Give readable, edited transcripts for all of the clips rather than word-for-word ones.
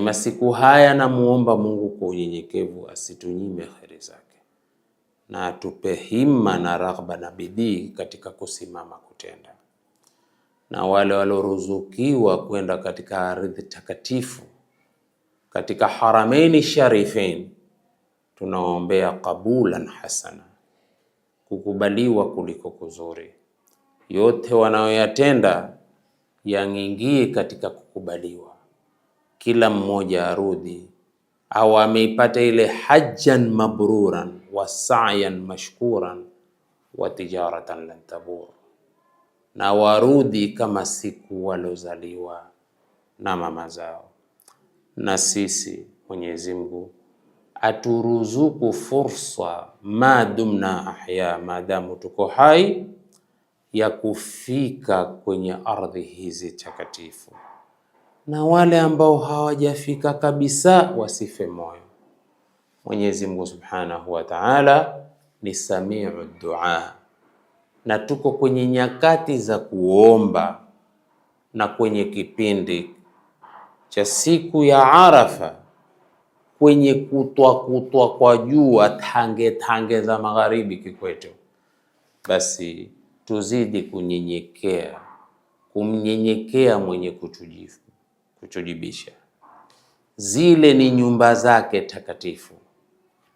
Masiku haya namuomba Mungu kwa unyenyekevu asitunyime kheri zake, na atupe himma na raghba na bidii katika kusimama kutenda. Na wale waloruzukiwa kwenda katika ardhi takatifu katika haramaini sharifain, tunaombea qabulan hasana, kukubaliwa kuliko kuzuri. Yote wanayoyatenda yangingie katika kukubaliwa, kila mmoja arudi au ameipata ile hajjan mabruran wa sa'yan mashkuran wa tijaratan lan tabur, na warudi kama siku walozaliwa na mama zao. Na sisi Mwenyezi Mungu aturuzuku fursa madumna ahya, maadamu tuko hai, ya kufika kwenye ardhi hizi takatifu, na wale ambao hawajafika kabisa wasife moyo. Mwenyezi Mungu Subhanahu wa Ta'ala ni samiu dua, na tuko kwenye nyakati za kuomba, na kwenye kipindi cha siku ya Arafa, kwenye kutwa kwa jua tange za magharibi kikwetu, basi tuzidi kunyenyekea, kumnyenyekea mwenye kutujibisha. Zile ni nyumba zake takatifu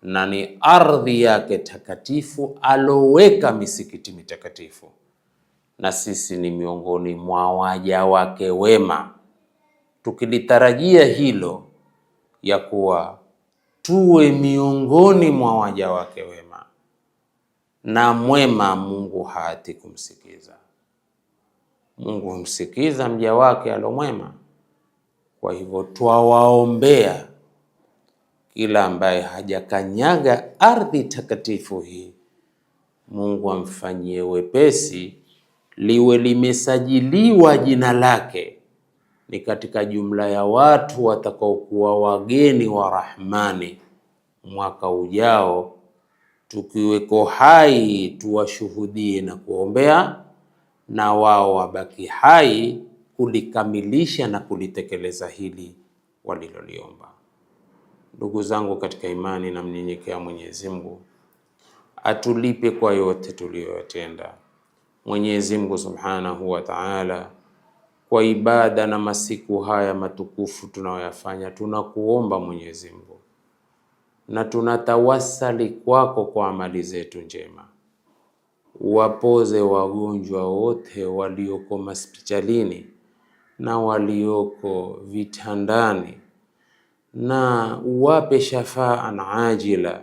na ni ardhi yake takatifu, aloweka misikiti mitakatifu, na sisi ni miongoni mwa waja wake wema, tukilitarajia hilo ya kuwa tuwe miongoni mwa waja wake wema. Na mwema Mungu haati kumsikiza. Mungu humsikiza mja wake alomwema. Kwa hivyo twawaombea kila ambaye hajakanyaga ardhi takatifu hii, Mungu amfanyie wepesi, liwe limesajiliwa jina lake ni katika jumla ya watu watakaokuwa wageni wa Rahmani mwaka ujao. Tukiweko hai tuwashuhudie na kuombea, na wao wabaki hai kulikamilisha na kulitekeleza hili waliloliomba. Ndugu zangu katika imani, na mnyenyekea Mwenyezi Mungu atulipe kwa yote tuliyoyatenda. Mwenyezi Mungu Subhanahu wa Ta'ala, kwa ibada na masiku haya matukufu tunayoyafanya, tunakuomba Mwenyezi Mungu, na tunatawasali kwako kwa amali zetu njema. Wapoze wagonjwa wote walioko hospitalini na walioko vitandani, na uwape shafaan ajila,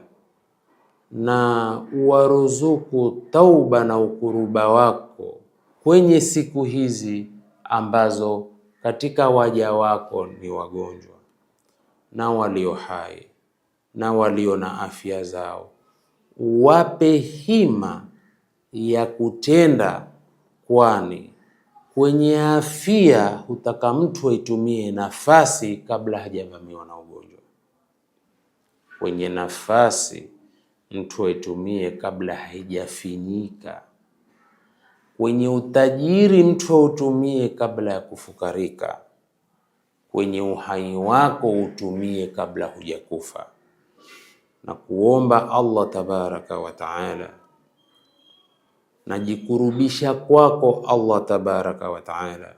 na uwaruzuku tauba na ukuruba wako kwenye siku hizi ambazo katika waja wako ni wagonjwa na walio hai na walio na afya zao. Wape hima ya kutenda, kwani kwenye afya hutaka mtu aitumie nafasi kabla hajavamiwa na ugonjwa. Kwenye nafasi mtu aitumie kabla haijafinyika. Kwenye utajiri mtu autumie kabla ya kufukarika. Kwenye uhai wako utumie kabla hujakufa. Na kuomba Allah tabaraka wa taala, najikurubisha kwako Allah tabaraka wa taala,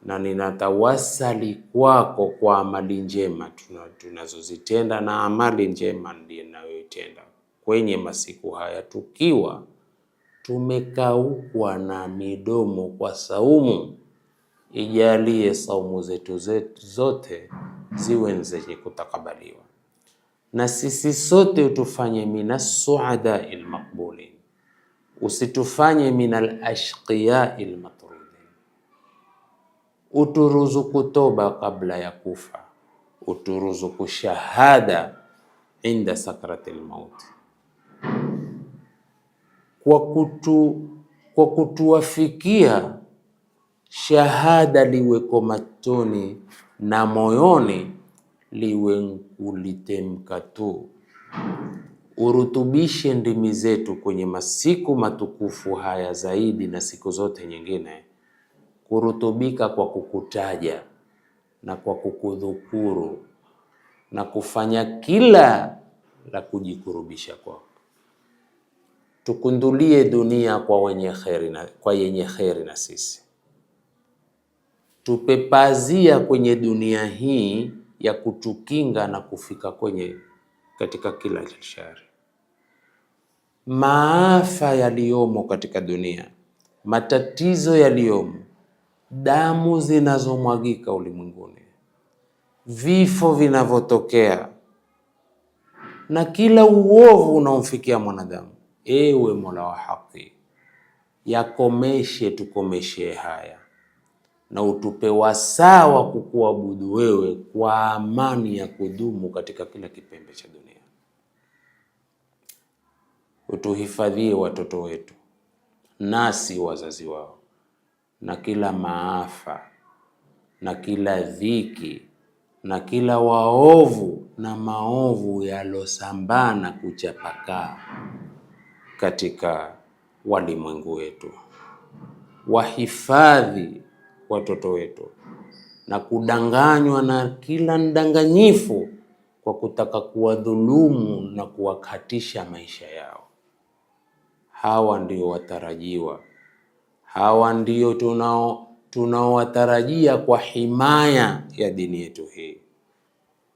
na ninatawasali kwako kwa amali njema tunazozitenda, na amali njema ndiyo ninayoitenda kwenye masiku haya, tukiwa tumekaukwa na midomo kwa saumu. Ijalie saumu zetu zote ziwe zenye kutakabaliwa, na sisi sote utufanye minas suada ilmaqbulin, usitufanye minal ashqiya ilmatrudin. Uturuzuku toba kabla ya kufa, uturuzuku shahada inda sakratil maut, kwa kutuwafikia shahada liweko matoni na moyoni liwe nkulitemka tu. Urutubishe ndimi zetu kwenye masiku matukufu haya zaidi na siku zote nyingine, kurutubika kwa kukutaja, na kwa kukudhukuru na kufanya kila la kujikurubisha kwako. Tukundulie dunia kwa yenye kheri na sisi, tupe pazia kwenye dunia hii ya kutukinga na kufika katika kila shari. Maafa yaliyomo katika dunia, matatizo yaliyomo, damu zinazomwagika ulimwenguni, vifo vinavyotokea na kila uovu unaomfikia mwanadamu, ewe Mola wa haki, yakomeshe, tukomeshe haya na utupe wasaa wa kukuabudu wewe kwa amani ya kudumu katika kila kipembe cha dunia. Utuhifadhie watoto wetu nasi wazazi wao na kila maafa na kila dhiki na kila waovu na maovu yalosambana kuchapakaa katika walimwengu wetu. Wahifadhi watoto wetu na kudanganywa na kila mdanganyifu kwa kutaka kuwadhulumu na kuwakatisha maisha yao. Hawa ndio watarajiwa, hawa ndio tunaowatarajia kwa himaya ya dini yetu hii.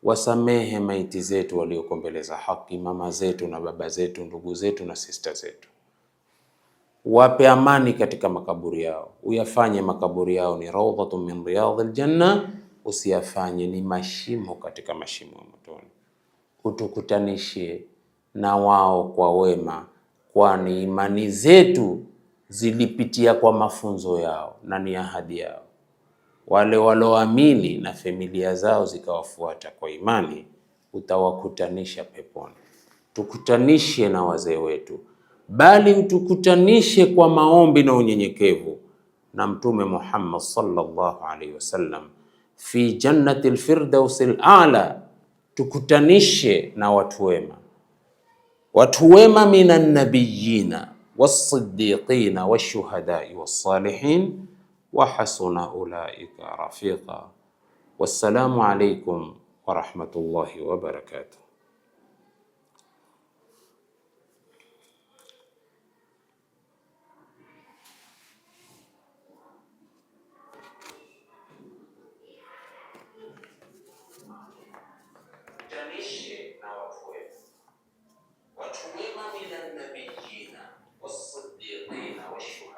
Wasamehe maiti zetu walioko mbele za haki, mama zetu na baba zetu, ndugu zetu na sista zetu. Wape amani katika makaburi yao, uyafanye makaburi yao ni rawdatun min riyadhil janna, usiyafanye ni mashimo katika mashimo ya motoni. Utukutanishe na wao kwa wema, kwani imani zetu zilipitia kwa mafunzo yao na ni ahadi yao. Wale walioamini na familia zao zikawafuata kwa imani, utawakutanisha peponi. Tukutanishe na wazee wetu, bali utukutanishe kwa maombi na unyenyekevu na Mtume Muhammad sallallahu alaihi wasallam fi jannatil firdausil a'la. Tukutanishe na watu wema minan nabiyina was-siddiqina wash-shuhada'i was-salihin wa hasuna ulaika rafiqa. Wassalamu alaikum wa rahmatullahi wa barakatuh.